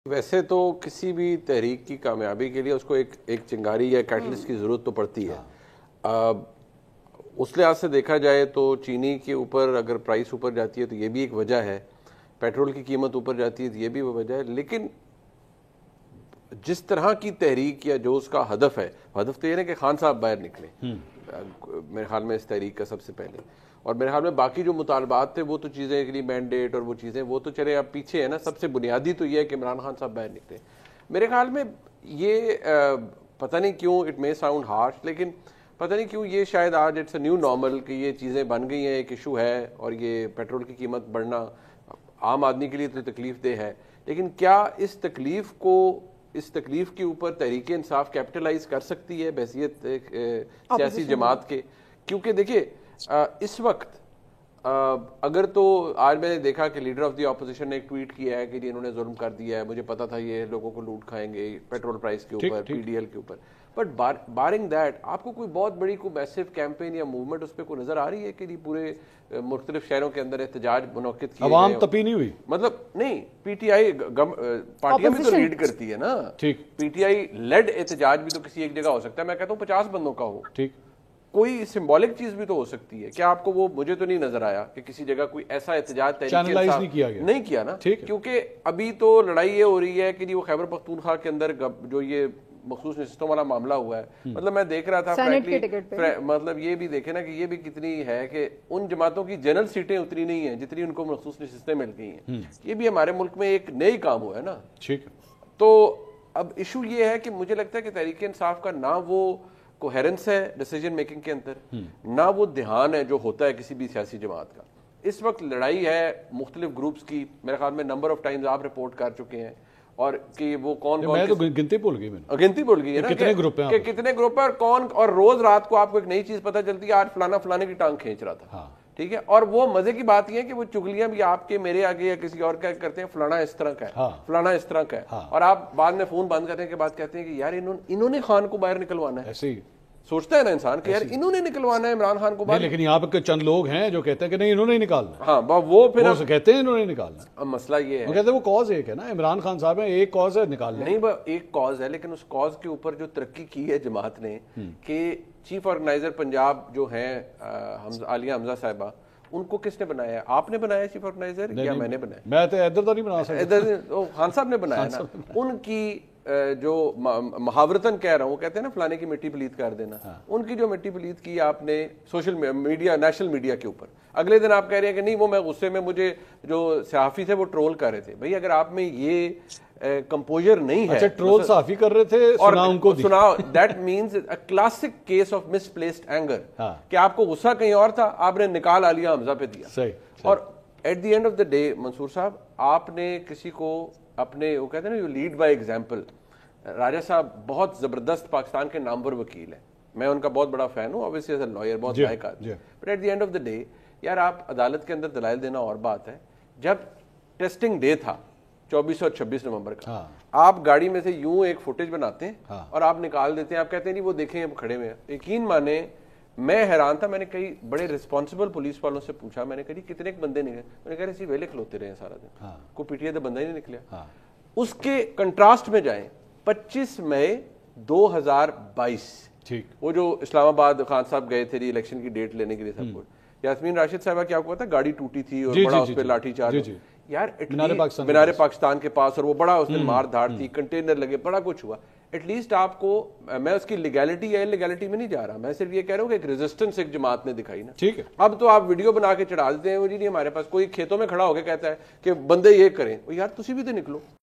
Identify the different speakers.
Speaker 1: वैसे तो किसी भी तहरीक की कामयाबी के लिए उसको एक चिंगारी या कैटलिस्ट की ज़रूरत तो पड़ती है। उस लिहाज से देखा जाए तो चीनी के ऊपर अगर प्राइस ऊपर जाती है तो ये भी एक वजह है, पेट्रोल की कीमत ऊपर जाती है तो ये भी वजह है। लेकिन जिस तरह की तहरीक या जो उसका हदफ है, हदफ तो ये ना कि खान साहब बाहर निकले, मेरे ख्याल में इस तहरीक का सबसे पहले, और मेरे ख्याल में बाकी जो मुतालबात थे वो तो चीज़ें के लिए मैंडेट और वो चीज़ें वो तो चले अब पीछे है ना। सबसे बुनियादी तो ये है कि इमरान खान साहब बाहर निकले। मेरे ख्याल में ये पता नहीं क्यों, इट मे साउंड हार्श, लेकिन पता नहीं क्यों ये शायद आज इट्स अ न्यू नॉर्मल कि ये चीज़ें बन गई हैं, एक इशू है, और ये पेट्रोल की कीमत बढ़ना आम आदमी के लिए तो तकलीफ दे है। लेकिन क्या इस तकलीफ के ऊपर तहरीक इंसाफ कैपिटलाइज कर सकती है बहसियत सियासी जमात के? क्योंकि देखिए इस वक्त अगर तो आज मैंने देखा कि लीडर ऑफ द ऑपोजिशन ने एक ट्वीट किया है कि जी इन्होंने जुल्म कर दिया है, मुझे पता था ये लोगों को लूट खाएंगे पेट्रोल प्राइस के ऊपर, पीडीएल के ऊपर। बट बारिंग दैट आपको कोई बहुत बड़ी कोई मैसिव कैंपेन या मूवमेंट उस पर कोई नजर आ रही है कि पूरे मुख्तलिफ शहरों के अंदर एहतजाज मुनक्किद किए
Speaker 2: अवाम तपी नहीं हुई?
Speaker 1: मतलब नहीं, पीटीआई पार्टियां भी तो लीड करती है ना। ठीक, पीटीआई लेड एहतजाज भी तो किसी एक जगह हो सकता है। मैं कहता हूँ 50 बंदों का हो, ठीक, कोई सिंबॉलिक चीज भी तो हो सकती है। क्या आपको वो, मुझे तो नहीं नजर आया कि किसी जगह कोई ऐसा एहतजाज
Speaker 2: नहीं किया गया,
Speaker 1: नहीं किया ना। क्योंकि अभी तो लड़ाई ये हो रही है कि वो खैबर पख्तूनख्वा के अंदर जो ये मखसूस नशिस्तों वाला मामला हुआ है, मतलब मैं देख रहा था मतलब ये भी देखे ना कि ये भी कितनी है कि उन जमातों की जनरल सीटें उतनी नहीं है जितनी उनको मखसूस नशिस्तें मिल गई हैं। ये भी हमारे मुल्क में एक नई काम हुआ है ना। ठीक, तो अब इशू ये है कि मुझे लगता है कि तहरीक इंसाफ का ना वो कोहेरेंस है डिसीजन मेकिंग के अंदर, ना वो ध्यान है जो होता है किसी भी सियासी जमात का। इस वक्त लड़ाई है मुख्तलिफ ग्रुप्स की, मेरे ख्याल में नंबर ऑफ टाइम्स आप रिपोर्ट कर चुके हैं, और कि वो कौन
Speaker 2: मैं तो गिनती भूल गई, मैंने
Speaker 1: गिनती भूल गई है ना, कितने ग्रुप हैं, कितने ग्रुप है और कौन, और रोज रात को आपको एक नई चीज पता चलती है, आज फलाना फलाने की टांग खींच रहा था। ठीक है, और वो मजे की बात यह है कि वो चुगलियां भी आपके मेरे आगे या किसी और का करते हैं, फलाना इस तरह का है, फलाना इस तरह का है, और आप बाद में फोन बंद करने के बाद कहते हैं कि यार इन्होंने खान को बाहर निकलवाना है। ऐसे ही सोचता है ना इंसान कि यार इन्होंने निकलवाना है इमरान खान को बाहर।
Speaker 2: लेकिन यहाँ पे चंद लोग हैं जो कहते हैं कि नहीं इन्होंने ही निकालना।
Speaker 1: हाँ, वो फिर
Speaker 2: वो कहते हैं इन्होंने निकालना।
Speaker 1: अब मसला ये है,
Speaker 2: वो कहते हैं वो कॉज एक है ना, इमरान खान साहब है, एक कॉज है निकालना।
Speaker 1: नहीं, एक कॉज है, लेकिन उस कॉज के ऊपर जो तरक्की की है जमात ने, कि चीफ ऑर्गेनाइजर पंजाब जो हैं आलिया हमजा साहिबा, उनको किसने बनाया? आपने बनाया चीफ ऑर्गेनाइजर या मैंने बनाया?
Speaker 2: मैं तो इधर तो नहीं बना सकता,
Speaker 1: इधर खान साहब ने बनाया ना। उनकी जो मुहावरतन कह रहा हूँ, कहते हैं ना फलाने की मिट्टी पलीत कर देना, उनकी जो मिट्टी पलीत की आपने सोशल मीडिया, नेशनल मीडिया के ऊपर, अगले दिन आप कह रहे हैं कि नहीं वो मैं गुस्से में, मुझे जो सहाफी थे वो ट्रोल कर रहे थे। भाई अगर आप में ये कंपोजर नहीं है,
Speaker 2: अच्छा ट्रोल सहाफी कर रहे थे और उनको
Speaker 1: सुनाओ, that means a classic case of misplaced anger, कि आपको गुस्सा कहीं और था, आपने निकाल आलिया हमजा पे दिया। सही। और at the end of the day Mansoor sahab, आपने किसी को अपने, वो कहते हैं ना you lead by example. Raja sahab बहुत जबरदस्त पाकिस्तान के नामवर वकील हैं, मैं उनका बहुत बड़ा फैन हूँ, ऑब्वियसली एज अ लॉयर बहुत लायक आदमी, but at the end of the day यार आप अदालत के अंदर दलाइल देना और बात है। जब टेस्टिंग डे था 24 और 26 नवंबर का, आप गाड़ी में से यूं एक फुटेज बनाते हैं और आप निकाल देते हैं, आप कहते हैं नहीं वो देखें हम खड़े में। यकीन माने मैं हैरान था, मैंने कई बड़े रिस्पॉन्सिबल पुलिस वालों से पूछा, मैंने कहा कितने बंदे निकले? मैंने कहा इसी वेले खलोते रहे सारा दिन, कोई पीटीए तो बंदा ही नहीं निकला। उसके कंट्रास्ट में जाएं 25 मई 2022, ठीक, वो जो इस्लामाबाद खान साहब गए थे इलेक्शन की डेट लेने के लिए, सब कुछ, यास्मीन राशिद साहबा क्या आपको पता, गाड़ी टूटी थी और बड़ा उस पर लाठी चार्ज, यार मीनारे पाकिस्तान के पास, और वो बड़ा उस दिन मार धाड़ थी, कंटेनर लगे, बड़ा कुछ हुआ। एटलीस्ट आपको, मैं उसकी लीगैलिटी या इलीगैलिटी में नहीं जा रहा, मैं सिर्फ ये कह रहा हूँ कि एक रेजिस्टेंस एक जमात ने दिखाई ना। ठीक है, अब तो आप वीडियो बना के चढ़ा देते हैं, वो जी नहीं हमारे पास, कोई खेतों में खड़ा होकर कहता है कि बंदे ये करें, यार तुसी भी तो निकलो।